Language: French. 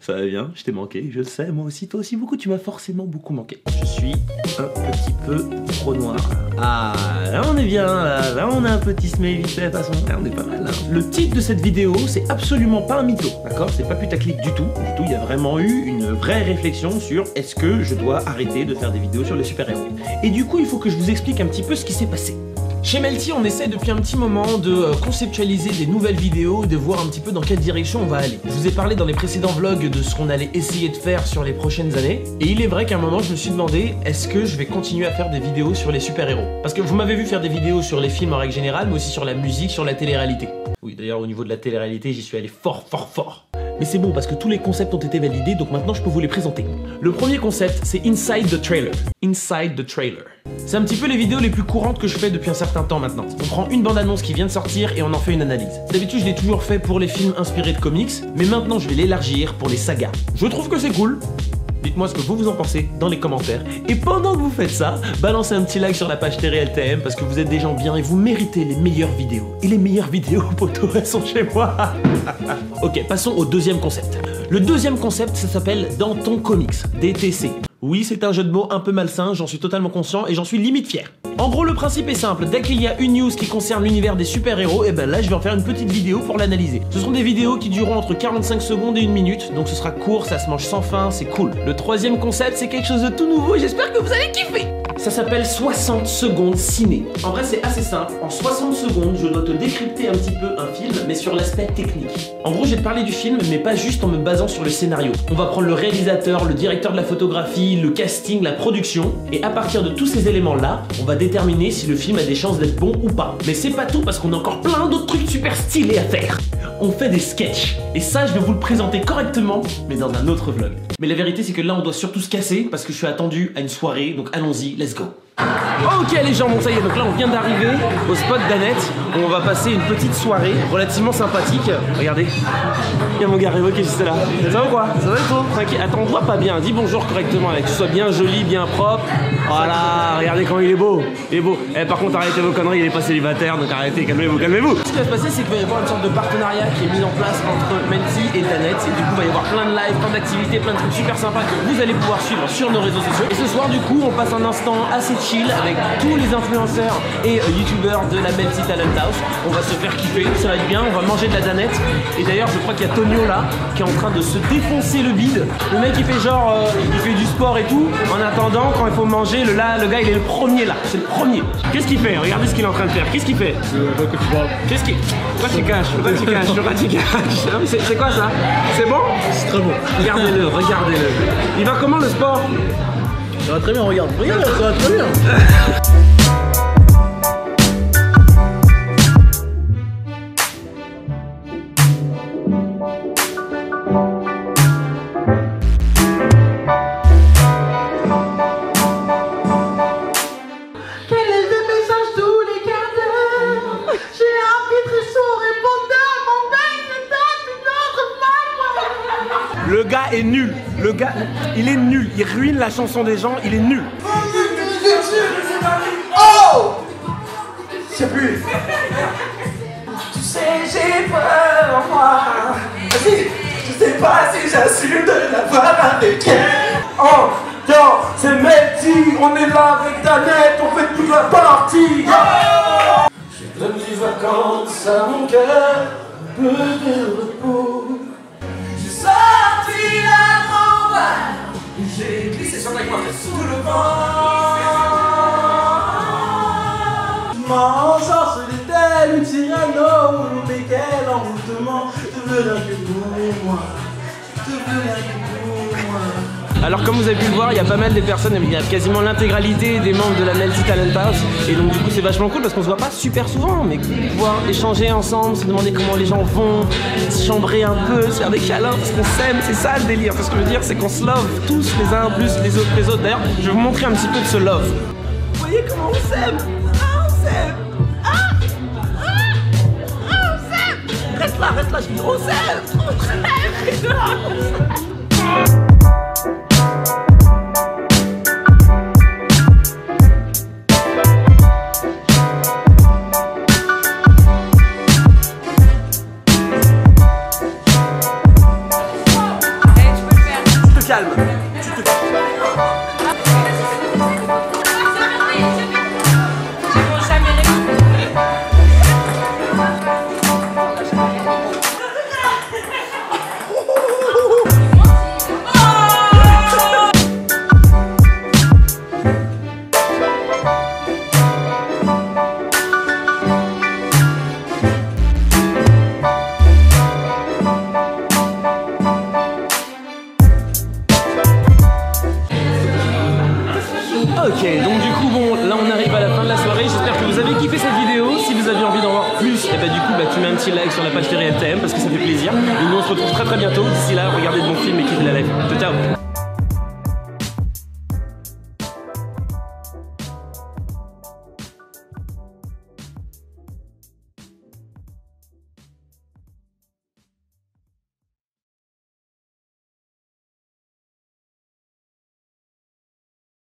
Ça va bien, je t'ai manqué, je le sais, moi aussi, toi aussi beaucoup, tu m'as forcément beaucoup manqué. Je suis un petit peu trop noir. Ah, là on est bien, là on a un petit smiley fait, de toute façon, là on est pas mal. Hein. Le titre de cette vidéo, c'est absolument pas un mytho, d'accord? C'est pas putaclic du tout, il y a vraiment eu une vraie réflexion sur est-ce que je dois arrêter de faire des vidéos sur les super-héros. Et du coup, il faut que je vous explique un petit peu ce qui s'est passé. Chez Melty, on essaie depuis un petit moment de conceptualiser des nouvelles vidéos, de voir un petit peu dans quelle direction on va aller. Je vous ai parlé dans les précédents vlogs de ce qu'on allait essayer de faire sur les prochaines années. Et il est vrai qu'à un moment, je me suis demandé, est-ce que je vais continuer à faire des vidéos sur les super-héros? Parce que vous m'avez vu faire des vidéos sur les films en règle générale, mais aussi sur la musique, sur la télé-réalité. Oui, d'ailleurs, au niveau de la télé-réalité, j'y suis allé fort. Mais c'est bon parce que tous les concepts ont été validés, donc maintenant je peux vous les présenter. Le premier concept, c'est Inside the Trailer. Inside the Trailer. C'est un petit peu les vidéos les plus courantes que je fais depuis un certain temps maintenant. On prend une bande-annonce qui vient de sortir et on en fait une analyse. D'habitude, je l'ai toujours fait pour les films inspirés de comics, mais maintenant je vais l'élargir pour les sagas. Je trouve que c'est cool. Dites-moi ce que vous en pensez dans les commentaires. Et pendant que vous faites ça, balancez un petit like sur la page TRLTM parce que vous êtes des gens bien et vous méritez les meilleures vidéos. Et les meilleures vidéos, poto, elles sont chez moi. Ok, passons au deuxième concept. Le deuxième concept, ça s'appelle Dans ton comics, DTC. Oui, c'est un jeu de mots un peu malsain, j'en suis totalement conscient et j'en suis limite fier. En gros, le principe est simple, dès qu'il y a une news qui concerne l'univers des super-héros, et ben là je vais en faire une petite vidéo pour l'analyser. Ce seront des vidéos qui dureront entre 45 secondes et 1 minute, donc ce sera court, ça se mange sans fin, c'est cool. Le troisième concept, c'est quelque chose de tout nouveau et j'espère que vous allez kiffer. Ça s'appelle 60 secondes ciné. En vrai, c'est assez simple. En 60 secondes, je dois te décrypter un petit peu un film, mais sur l'aspect technique. En gros, je vais te parler du film, mais pas juste en me basant sur le scénario. On va prendre le réalisateur, le directeur de la photographie, le casting, la production, et à partir de tous ces éléments-là, on va déterminer si le film a des chances d'être bon ou pas. Mais c'est pas tout, parce qu'on a encore plein d'autres trucs super stylés à faire. On fait des sketchs, et ça, je vais vous le présenter correctement, mais dans un autre vlog. Mais la vérité, c'est que là, on doit surtout se casser, parce que je suis attendu à une soirée, donc allons-y, let's go. Ok les gens, bon ça y est, donc là on vient d'arriver au spot d'Annette où on va passer une petite soirée relativement sympathique. Regardez, il y a mon gars Révo qui est juste là. Ça va ou quoi? Ça va et toi? T'inquiète, attends, on voit pas bien, dis bonjour correctement avec que tu sois bien joli, bien propre. Voilà, regardez comment il est beau. Il est beau. Eh, par contre arrêtez vos conneries, il est pas célibataire, donc arrêtez, calmez-vous. Ce qui va se passer, c'est qu'il va y avoir une sorte de partenariat qui est mis en place entre Melty et Annette. Et du coup il va y avoir plein de lives, plein d'activités, plein de trucs super sympas que vous allez pouvoir suivre sur nos réseaux sociaux. Et ce soir du coup on passe un instant assez chill avec tous les influenceurs et youtubeurs de la Melty Talent House. On va se faire kiffer, ça va être bien, on va manger de la danette. Et d'ailleurs je crois qu'il y a Tonio là qui est en train de se défoncer le bide. Le mec il fait genre, il fait du sport et tout. En attendant quand il faut manger, le gars il est le premier là, c'est le premier. Qu'est-ce qu'il fait? Regardez ce qu'il est en train de faire, qu'est-ce qu'il fait? Qu'est-ce qu'il... Pourquoi tu caches? C'est quoi ça? C'est bon? C'est très bon. Regardez-le. Il va comment le sport? Ça va très bien, regarde, ça va très bien. Le gars est nul. Le gars, il est nul. Il ruine la chanson des gens, il est nul. Oh! C'est plus. Tu sais, j'ai peur, moi. Vas-y, je sais pas si j'assume de l'avoir avec elle. Oh, yo, c'est Melty, on est là avec Danette, on fait toute la partie. Oh! J'ai plein de vacances à mon cœur, peu de repos. Sorti la grand-mère, j'ai glissé sur la coiffe sous le vent. Mon sens était une sirène, mais quel envoûtement. Tu veux rien que pour moi, tu veux rien que pour moi. Alors comme vous avez pu le voir, il y a pas mal de personnes, il y a quasiment l'intégralité des membres de la Melty Talent House. Et donc du coup c'est vachement cool parce qu'on se voit pas super souvent, mais pouvoir échanger ensemble, se demander comment les gens vont, se chambrer un peu, se faire des câlins parce qu'on s'aime, c'est ça le délire. Ce que je veux dire c'est qu'on se love tous les uns plus les autres. D'ailleurs, je vais vous montrer un petit peu de ce love. Vous voyez comment on s'aime? Ah, on s'aime! On s'aime! Reste là, je dis on s'aime! Reste là, on s'aime! écouté cette vidéo. Si vous avez envie d'en voir plus, et bah du coup, bah, tu mets un petit like sur la page FerryFTM parce que ça fait plaisir. Et nous, on se retrouve très très bientôt. D'ici là, regardez de bons films et kiffez la life. Ciao, ciao.